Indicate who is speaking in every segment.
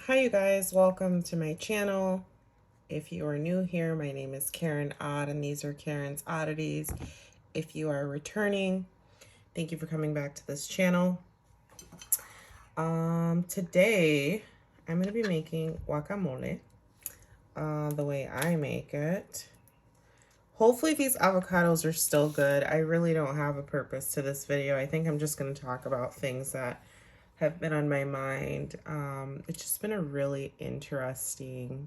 Speaker 1: Hi you guys, welcome to my channel. If you are new here, my name is Karen Odd and these are Karen's Oddities. If you are returning, thank you for coming back to this channel. Today I'm going to be making guacamole the way I make it. Hopefully these avocados are still good. I really don't have a purpose to this video. I think I'm just going to talk about things that have been on my mind. It's just been a really interesting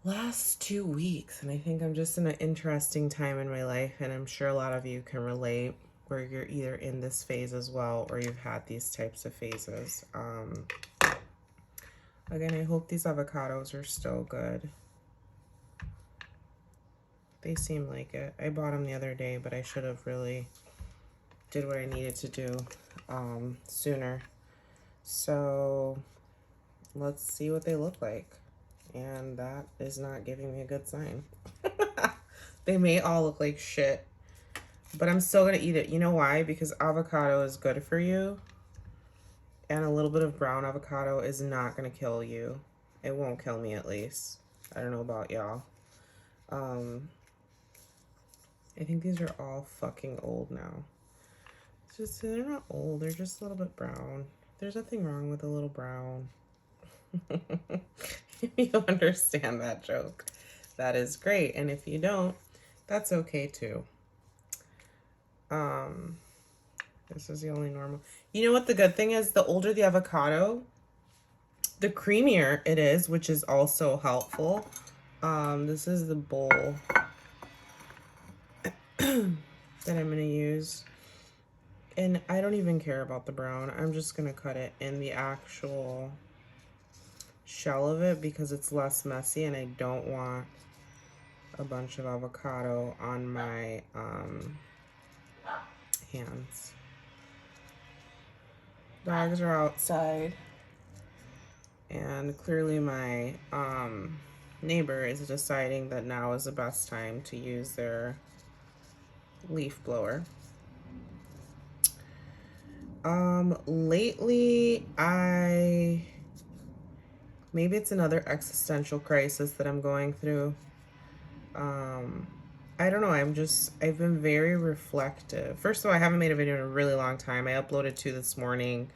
Speaker 1: last 2 weeks, and I think I'm just in an interesting time in my life, and I'm sure a lot of you can relate where you're either in this phase as well or you've had these types of phases. Again, I hope these avocados are still good. They seem like it. I bought them the other day, but I should have really did what I needed to do sooner. So let's see what they look like. And that is not giving me a good sign. They may all look like shit, but I'm still gonna eat it. You know why? Because avocado is good for you, and a little bit of brown avocado is not gonna kill you. It won't kill me, at least. I don't know about y'all. I think these are all fucking old now. It's just, they're not old, they're just a little bit brown. There's nothing wrong with a little brown. If you understand that joke, that is great. And if you don't, that's okay too. This is the only normal. You know what the good thing is? The older the avocado, the creamier it is, which is also helpful. This is the bowl that I'm gonna use. And I don't even care about the brown. I'm just gonna cut it in the actual shell of it because it's less messy, and I don't want a bunch of avocado on my hands. Dogs are outside, and clearly my neighbor is deciding that now is the best time to use their leaf blower. Lately maybe it's another existential crisis that I'm going through. I don't know, I've been very reflective. First of all, I haven't made a video in a really long time. I uploaded 2 this morning.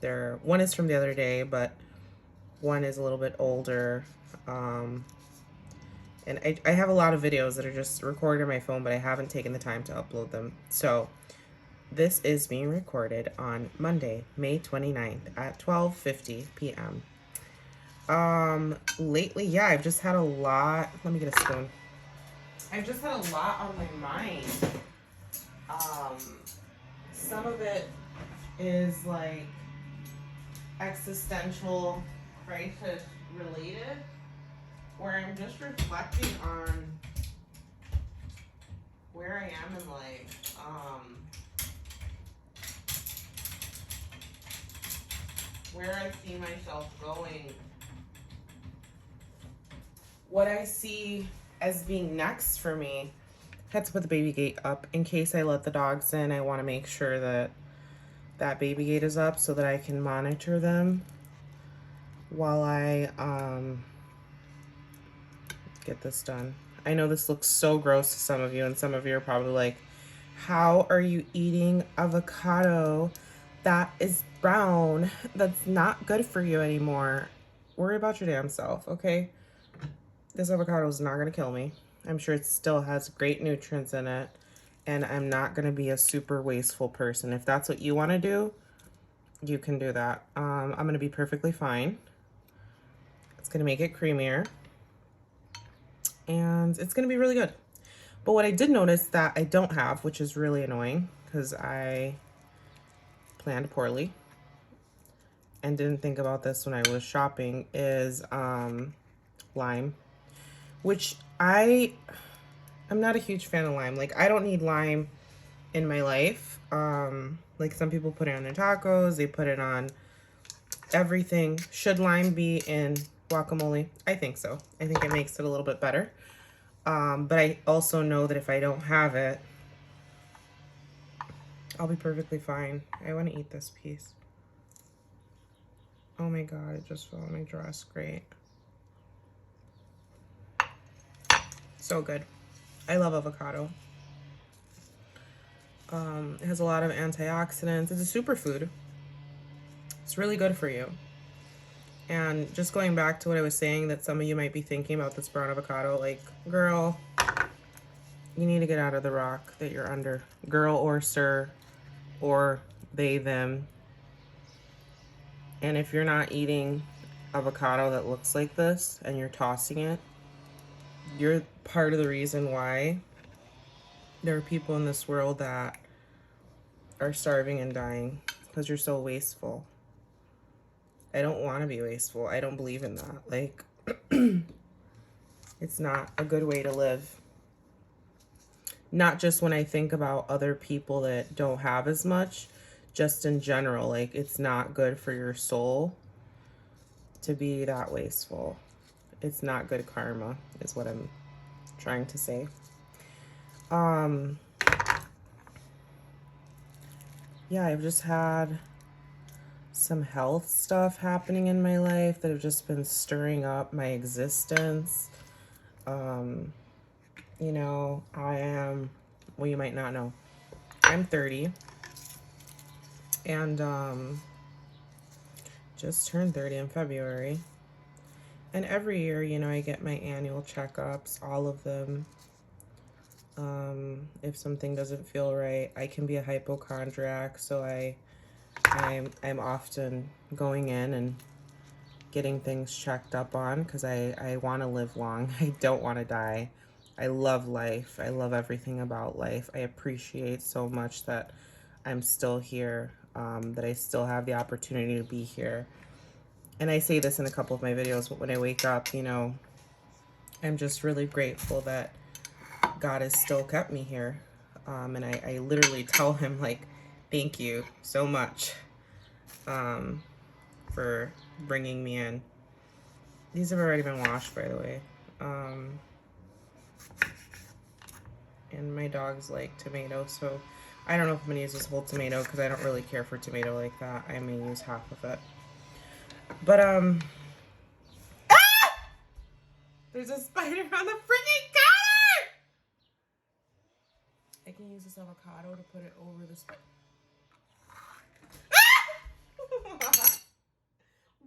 Speaker 1: One is from the other day, but one is a little bit older. And I have a lot of videos that are just recorded on my phone, but I haven't taken the time to upload them. So this is being recorded on Monday, May 29th at 12:50 p.m. Lately, yeah, I've just had a lot. Let me get a spoon. I've just had a lot on my mind. Some of it is like existential crisis related, where I'm just reflecting on where I am in life. Where I see myself going, what I see as being next for me. I had to put the baby gate up in case I let the dogs in. I want to make sure that that baby gate is up so that I can monitor them while I get this done. I know this looks so gross to some of you, and some of you are probably like, how are you eating avocado that is brown? That's not good for you anymore. Worry about your damn self, okay? This avocado is not gonna kill me. I'm sure it still has great nutrients in it, and I'm not gonna be a super wasteful person. If that's what you wanna do, you can do that. I'm gonna be perfectly fine. It's gonna make it creamier, and it's gonna be really good. But what I did notice that I don't have, which is really annoying because I planned poorly and didn't think about this when I was shopping, is lime, which I'm not a huge fan of lime. Like, I don't need lime in my life. Like, some people put it on their tacos, they put it on everything. Should lime be in guacamole? I think so. I think it makes it a little bit better. But I also know that if I don't have it, I'll be perfectly fine. I want to eat this piece. Oh my God, it just fell on my dress. Great. So good. I love avocado. It has a lot of antioxidants. It's a superfood. It's really good for you. And just going back to what I was saying, that some of you might be thinking about this brown avocado, like, girl, you need to get out of the rock that you're under. Girl or sir or they, them. And if you're not eating avocado that looks like this and you're tossing it, you're part of the reason why there are people in this world that are starving and dying, because you're so wasteful. I don't want to be wasteful. I don't believe in that. Like, it's not a good way to live. Not just when I think about other people that don't have as much, just in general. Like, it's not good for your soul to be that wasteful. It's not good karma, is what I'm trying to say. Yeah, I've just had some health stuff happening in my life that have just been stirring up my existence. You know, I am, well, you might not know, I'm 30 and just turned 30 in February. And every year, you know, I get my annual checkups, all of them. If something doesn't feel right, I can be a hypochondriac, so I'm often going in and getting things checked up on, because I want to live long. I don't want to die. I love life. I love everything about life. I appreciate so much that I'm still here, that I still have the opportunity to be here. And I say this in a couple of my videos, but when I wake up, you know, I'm just really grateful that God has still kept me here. And I literally tell him, like, thank you so much for bringing me in. These have already been washed, by the way. And my dogs like tomato, so I don't know if I'm gonna use this whole tomato because I don't really care for tomato like that. I may use half of it. But there's a spider on the freaking counter! I can use this avocado to put it over the spider.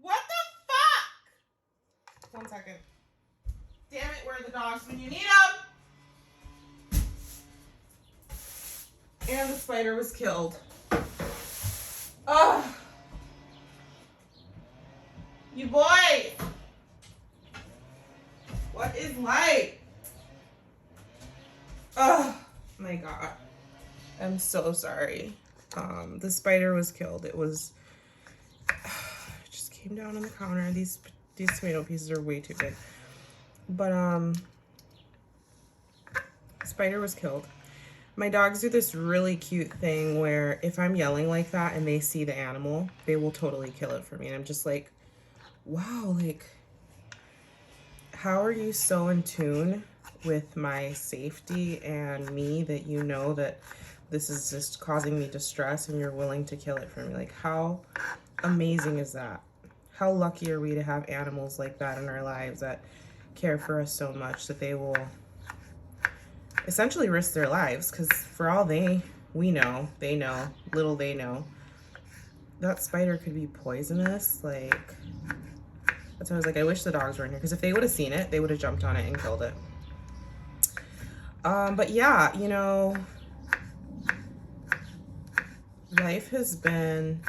Speaker 1: What the fuck? 1 second. Damn it, where are the dogs when you need them? And the spider was killed. Ugh. You boys! What is life? Oh my God. I'm so sorry. The spider was killed. It just came down on the counter. These tomato pieces are way too big. But spider was killed. My dogs do this really cute thing where if I'm yelling like that and they see the animal, they will totally kill it for me. And I'm just like, wow, like, how are you so in tune with my safety and me that you know that this is just causing me distress and you're willing to kill it for me? Like, how amazing is that? How lucky are we to have animals like that in our lives that care for us so much that they will essentially risk their lives, because for all they know, little they know, that spider could be poisonous. Like, that's why I was like, I wish the dogs were in here, because if they would have seen it, they would have jumped on it and killed it. But yeah, you know, life has been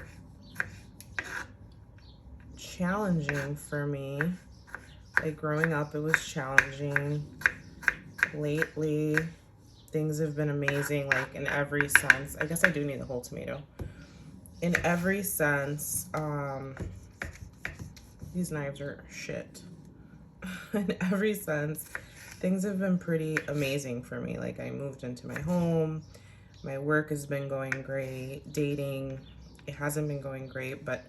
Speaker 1: challenging for me. Like, growing up, it was challenging. Lately, things have been amazing, like, in every sense. I guess I do need the whole tomato. In every sense, these knives are shit. In every sense, things have been pretty amazing for me. Like, I moved into my home. My work has been going great. Dating, it hasn't been going great, but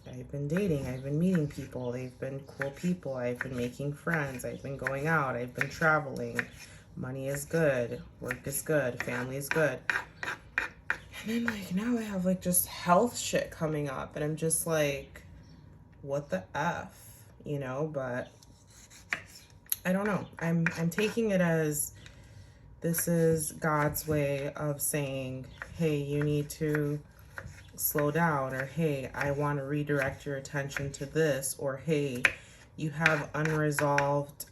Speaker 1: I've been dating. I've been meeting people. They've been cool people. I've been making friends. I've been going out. I've been traveling. Money is good. Work is good. Family is good. And then, like, now I have, like, just health shit coming up. And I'm just like, what the F, you know, but I don't know. I'm taking it as this is God's way of saying, hey, you need to slow down, or hey, I want to redirect your attention to this, or hey, you have unresolved,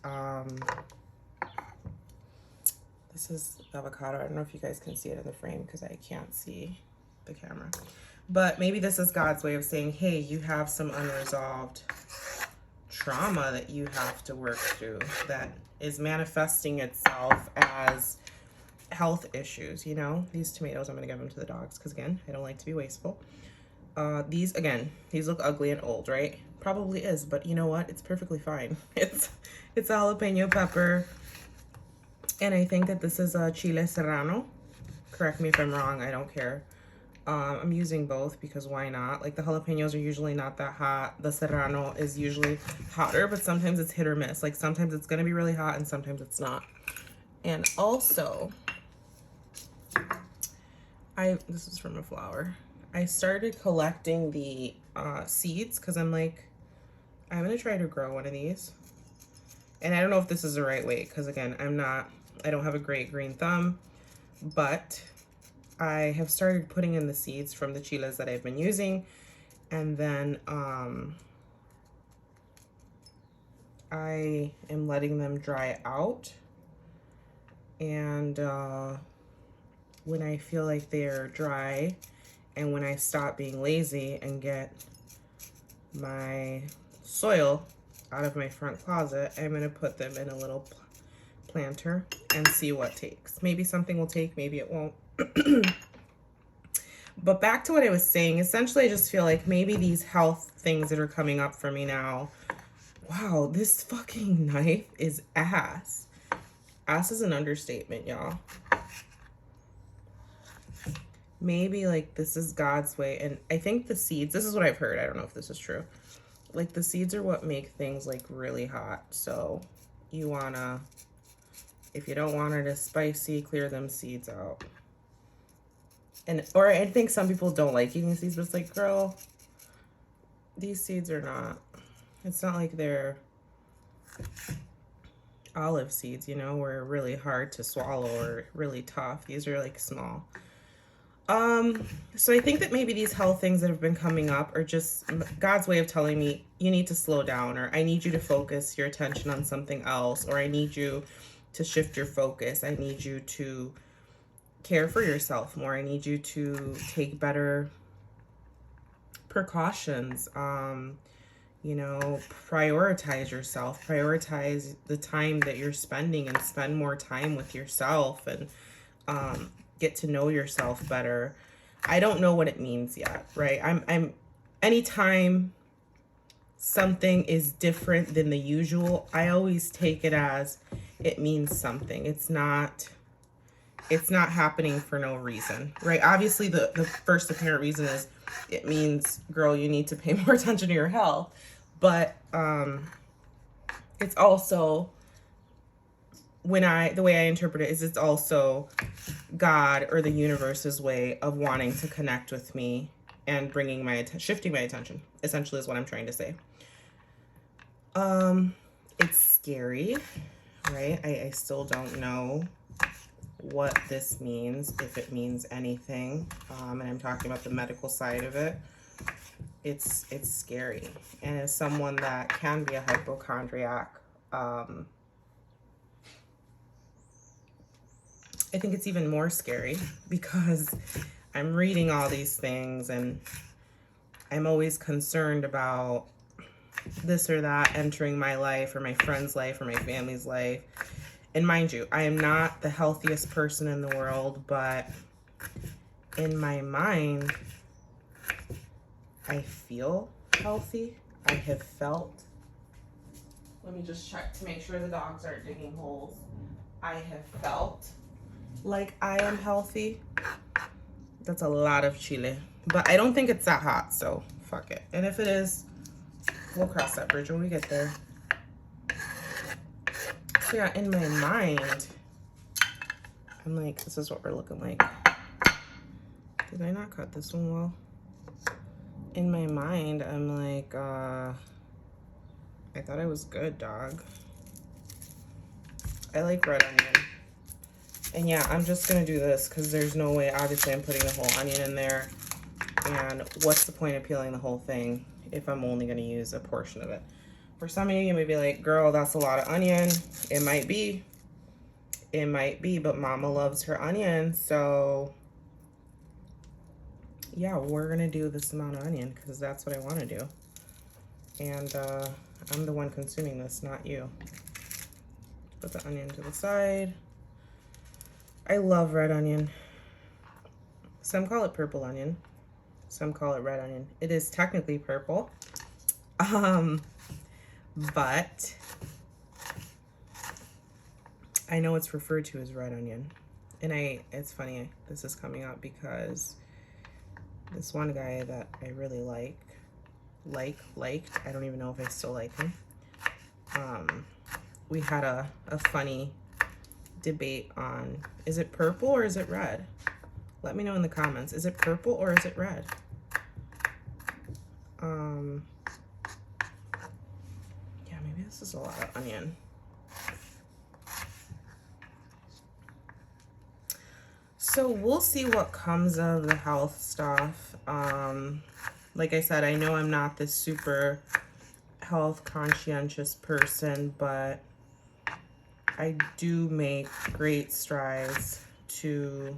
Speaker 1: this is avocado. I don't know if you guys can see it in the frame because I can't see the camera. But maybe this is God's way of saying, hey, you have some unresolved trauma that you have to work through that is manifesting itself as health issues, you know? These tomatoes, I'm going to give them to the dogs because, again, I don't like to be wasteful. These look ugly and old, right? Probably is, but you know what? It's perfectly fine. It's a jalapeno pepper, and I think that this is a chile serrano. Correct me if I'm wrong, I don't care. I'm using both because why not? Like, the jalapenos are usually not that hot. The serrano is usually hotter, but sometimes it's hit or miss. Like, sometimes it's gonna be really hot and sometimes it's not. And also, this is from a flower. I started collecting the seeds because I'm like, I'm gonna try to grow one of these. And I don't know if this is the right way because, again, I don't have a great green thumb, but I have started putting in the seeds from the chiles that I've been using, and then I am letting them dry out, and when I feel like they're dry and when I stop being lazy and get my soil out of my front closet, I'm going to put them in a little planter and see what takes. Maybe something will take, maybe it won't. But back to what I was saying, essentially I just feel like maybe these health things that are coming up for me now, wow, this fucking knife is ass. Ass is an understatement, y'all. Maybe like this is God's way, and I think the seeds, this is what I've heard, I don't know if this is true, like the seeds are what make things like really hot. So you wanna, if you don't want it as spicy, clear them seeds out. Or I think some people don't like eating seeds, but it's like, girl, these seeds are not, it's not like they're olive seeds, you know, where really hard to swallow or really tough. These are like small. So I think that maybe these health things that have been coming up are just God's way of telling me you need to slow down, or I need you to focus your attention on something else, or I need you to shift your focus. I need you to care for yourself more. I need you to take better precautions. You know, prioritize yourself, prioritize the time that you're spending, and spend more time with yourself, and get to know yourself better. I don't know what it means yet, right? I'm anytime something is different than the usual, I always take it as it means something. It's not happening for no reason, right? Obviously the first apparent reason is it means, girl, you need to pay more attention to your health. But it's also, the way I interpret it is it's also God or the universe's way of wanting to connect with me and bringing shifting my attention, essentially, is what I'm trying to say. It's scary, right? I still don't know what this means, if it means anything. And I'm talking about the medical side of it. It's scary. And as someone that can be a hypochondriac, I think it's even more scary because I'm reading all these things and I'm always concerned about this or that entering my life or my friend's life or my family's life. And mind you, I am not the healthiest person in the world, but in my mind, I feel healthy. I have felt. Let me just check to make sure the dogs aren't digging holes. I have felt like I am healthy. That's a lot of chile, but I don't think it's that hot, so fuck it. And if it is, we'll cross that bridge when we get there. So yeah, in my mind, I'm like, this is what we're looking like. Did I not cut this one well? in my mind, I'm like, I thought I was good, dog. I like red onion. And yeah, I'm just gonna do this because there's no way, obviously I'm putting the whole onion in there. And what's the point of peeling the whole thing if I'm only gonna use a portion of it? For some of you may be like, girl, that's a lot of onion. It might be, but mama loves her onion. So yeah, we're gonna do this amount of onion because that's what I wanna do. And I'm the one consuming this, not you. Put the onion to the side. I love red onion. Some call it purple onion. Some call it red onion. It is technically purple. But I know it's referred to as red onion. And it's funny, this is coming up because this one guy that I really liked, I don't even know if I still like him. We had a funny debate on, is it purple or is it red? Let me know in the comments. Is it purple or is it red? Yeah, maybe this is a lot of onion. So we'll see what comes of the health stuff. Like I said, I know I'm not this super health conscientious person, but I do make great strides to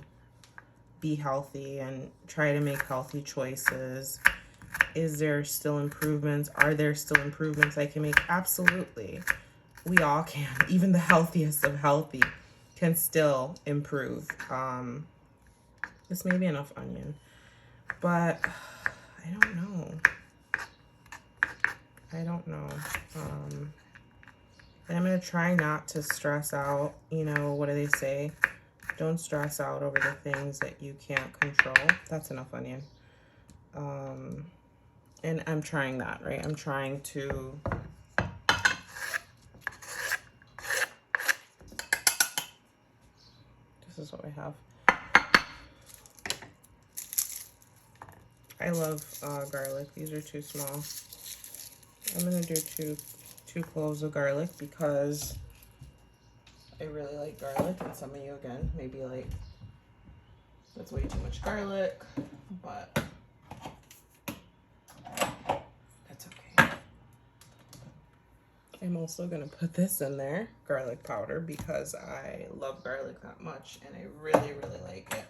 Speaker 1: be healthy and try to make healthy choices. Is there still improvements? Are there still improvements I can make? Absolutely. We all can. Even the healthiest of healthy can still improve. This may be enough onion, but I don't know. And I'm going to try not to stress out. You know, what do they say? Don't stress out over the things that you can't control. That's enough onion. And I'm trying that, right? I'm trying to this is what we have. I love garlic. These are too small. I'm gonna do two cloves of garlic because I really like garlic, and some of you again maybe like that's way too much garlic, but that's okay. I'm also gonna put this in there, garlic powder, because I love garlic that much and I really, really like it.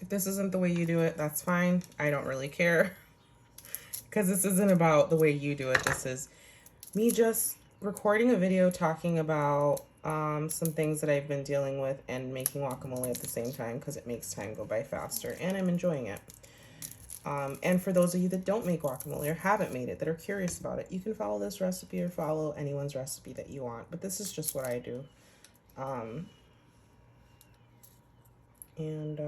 Speaker 1: If this isn't the way you do it, that's fine. I don't really care. Because this isn't about the way you do it. This is me just recording a video talking about some things that I've been dealing with and making guacamole at the same time because it makes time go by faster and I'm enjoying it. And for those of you that don't make guacamole or haven't made it, that are curious about it, you can follow this recipe or follow anyone's recipe that you want. But this is just what I do. And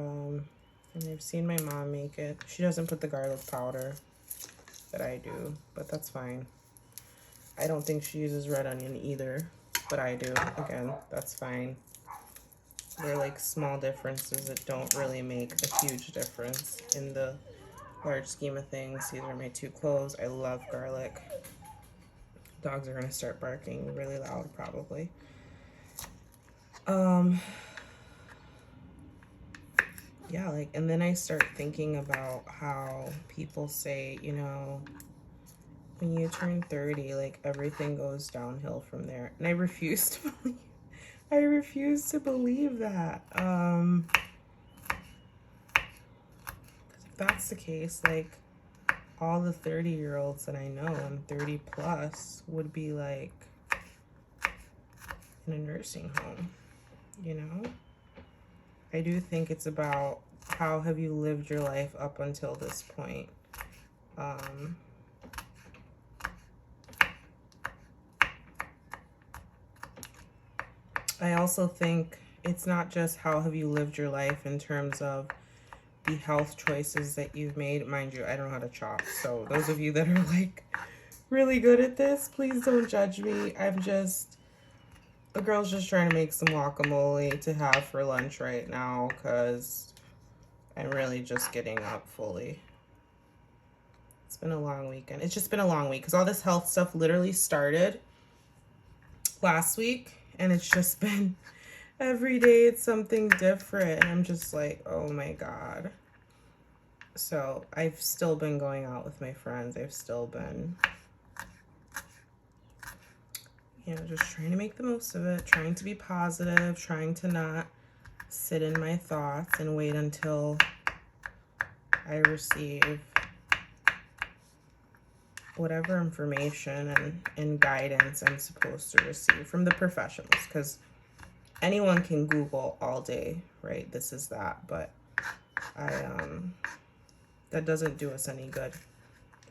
Speaker 1: I've seen my mom make it. She doesn't put the garlic powder that I do, but that's fine. I don't think she uses red onion either, but I do. Again, that's fine. They're like small differences that don't really make a huge difference in the large scheme of things. These are my 2 cloves. I love garlic. Dogs are gonna start barking really loud probably. Yeah, like, and then I start thinking about how people say, you know, when you turn 30, like everything goes downhill from there. And I refuse to believe that. Because if that's the case, like all the 30-year-olds that I know and 30 plus would be like in a nursing home, you know? I do think it's about how have you lived your life up until this point. I also think it's not just how have you lived your life in terms of the health choices that you've made. Mind you, I don't know how to chop. So those of you that are like really good at this, please don't judge me. The girl's just trying to make some guacamole to have for lunch right now because I'm really just getting up fully. It's been a long weekend. It's just been a long week because all this health stuff literally started last week, and it's just been every day it's something different, and I'm just like, oh my God. So I've still been going out with my friends. I've still been, just trying to make the most of it, trying to be positive, trying to not sit in my thoughts and wait until I receive whatever information and guidance I'm supposed to receive from the professionals, because anyone can Google all day, right? This is that, but that doesn't do us any good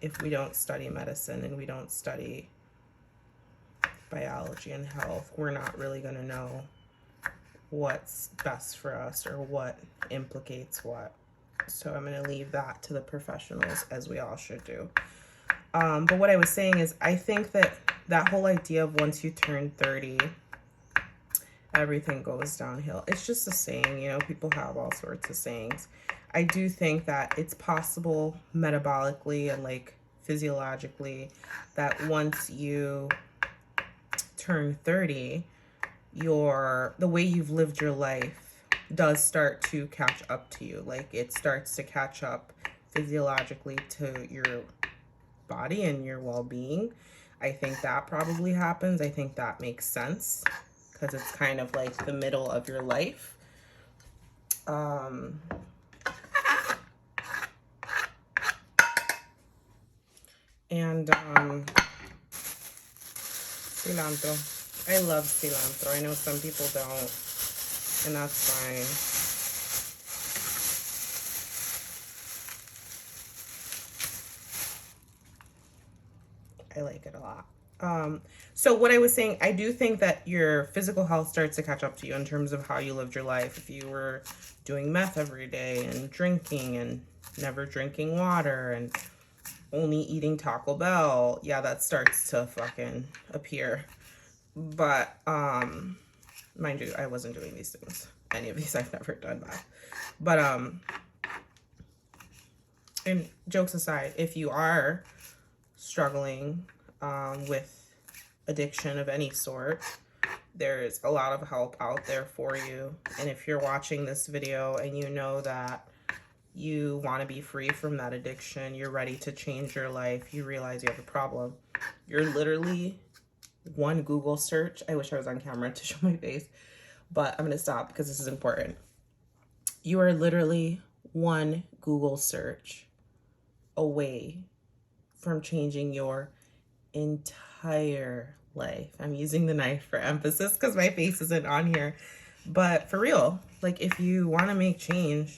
Speaker 1: if we don't study medicine and we don't study biology and health. We're not really going to know what's best for us or what implicates what. So I'm going to leave that to the professionals, as we all should do. But what I was saying is, I think that whole idea of once you turn 30, everything goes downhill. It's just a saying, people have all sorts of sayings. I do think that it's possible metabolically and like physiologically that once you turn 30, the way you've lived your life does start to catch up to you. Like it starts to catch up physiologically to your body and your well-being. I think that probably happens. I think that makes sense because it's kind of like the middle of your life. And cilantro. I love cilantro. I know some people don't, and that's fine. I like it a lot. So what I was saying, I do think that your physical health starts to catch up to you in terms of how you lived your life. If you were doing meth every day and drinking and never drinking water and only eating Taco Bell, yeah, that starts to fucking appear. But mind you, I wasn't doing these things. Any of these, I've never done that. But and jokes aside, if you are struggling with addiction of any sort, there's a lot of help out there for you. And if you're watching this video and you know that you want to be free from that addiction, you're ready to change your life, you realize you have a problem, you're literally one Google search. I wish I was on camera to show my face, but I'm going to stop because this is important. You are literally one Google search away from changing your entire life. I'm using the knife for emphasis because my face isn't on here. But for real, like if you want to make change,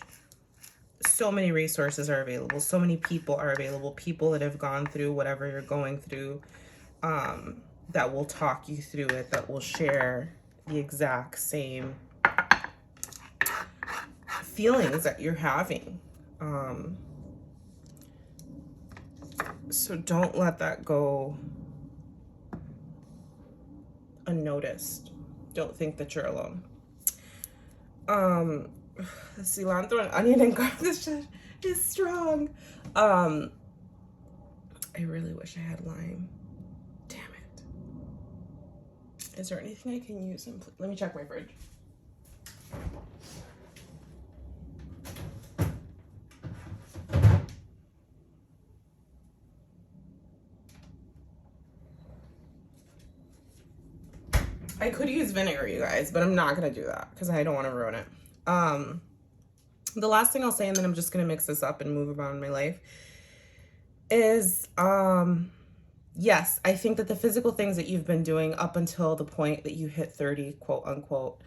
Speaker 1: so many resources are available. So many people are available. People that have gone through whatever you're going through, that will talk you through it, that will share the exact same feelings that you're having. So don't let that go unnoticed. Don't think that you're alone. Cilantro and onion and garlic is strong. I really wish I had lime. Damn it. Is there anything I can use? Let me check my fridge. I could use vinegar, you guys, but I'm not going to do that because I don't want to ruin it. The last thing I'll say, and then I'm just going to mix this up and move about in my life, is, yes, I think that the physical things that you've been doing up until the point that you hit 30, quote unquote,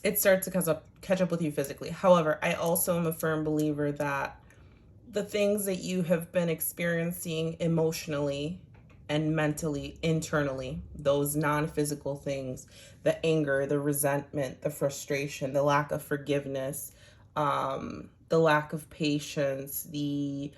Speaker 1: it starts to catch up with you physically. However, I also am a firm believer that the things that you have been experiencing emotionally and mentally, internally, those non-physical things, the anger, the resentment, the frustration, the lack of forgiveness, the lack of patience, the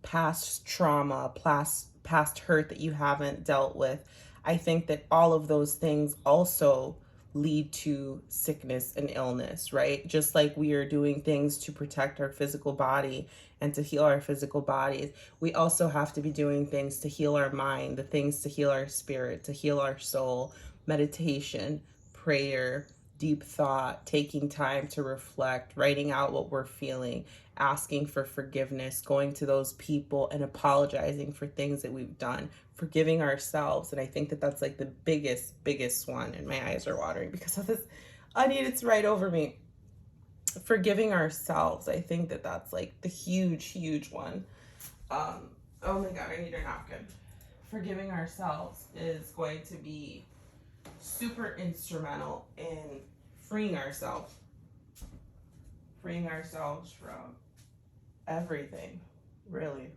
Speaker 1: past trauma, past hurt that you haven't dealt with. I think that all of those things also lead to sickness and illness, right? Just like we are doing things to protect our physical body and to heal our physical bodies, we also have to be doing things to heal our mind, the things to heal our spirit, to heal our soul, meditation, prayer, deep thought, taking time to reflect, writing out what we're feeling, asking for forgiveness, going to those people and apologizing for things that we've done, forgiving ourselves. And I think that that's like the biggest one. And my eyes are watering because of this onion. It's right over me. Forgiving ourselves. I think that that's like the huge one. Oh my God, I need a napkin. Forgiving ourselves is going to be super instrumental in freeing ourselves from everything, really.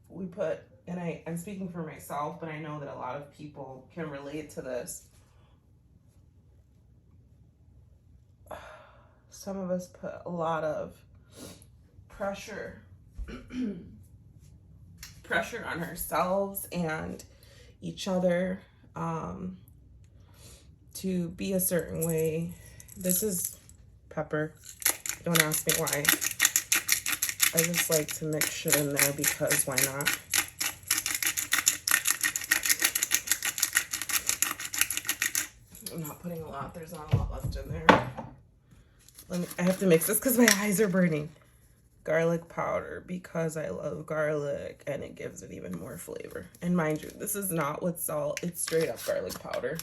Speaker 1: We put, and I'm speaking for myself, but I know that a lot of people can relate to this. Some of us put a lot of pressure on ourselves and each other to be a certain way. This is pepper. Don't ask me why. I just like to mix shit in there because why not? I'm not putting a lot. There's not a lot left in there. I have to mix this because my eyes are burning. Garlic powder because I love garlic and it gives it even more flavor. And mind you, this is not with salt. It's straight up garlic powder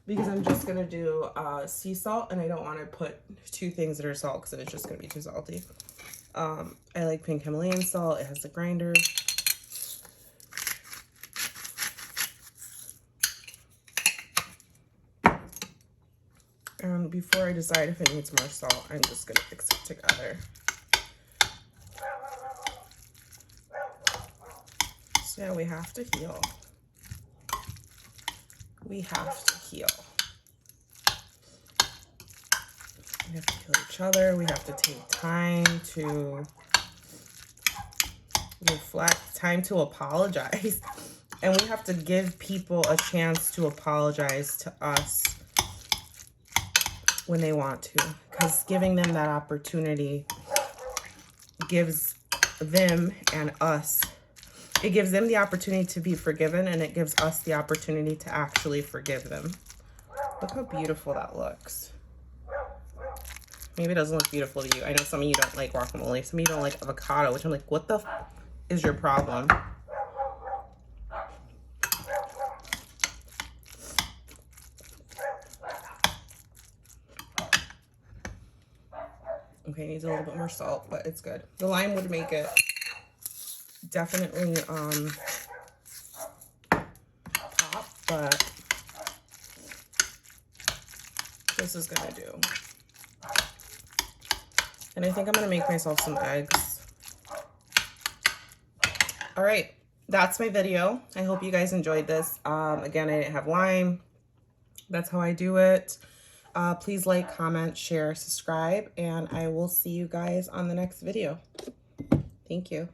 Speaker 1: because I'm just going to do sea salt and I don't want to put two things that are salt because then it's just going to be too salty. I like pink Himalayan salt. It has a grinder. And before I decide if it needs more salt, I'm just going to mix it together. So yeah, we have to heal. We have to heal. We have to heal each other. We have to take time to reflect, time to apologize. And we have to give people a chance to apologize to us when they want to. Because giving them that opportunity gives them and us, it gives them the opportunity to be forgiven, and it gives us the opportunity to actually forgive them. Look how beautiful that looks. Maybe it doesn't look beautiful to you. I know some of you don't like guacamole. Some of you don't like avocado, which I'm like, what the is your problem? Okay, it needs a little bit more salt, but it's good. The lime would make it definitely pop, but this is gonna do. And I think I'm gonna make myself some eggs. All right, that's my video. I hope you guys enjoyed this. Again, I didn't have lime. That's how I do it. Please like, comment, share, subscribe, and I will see you guys on the next video. Thank you.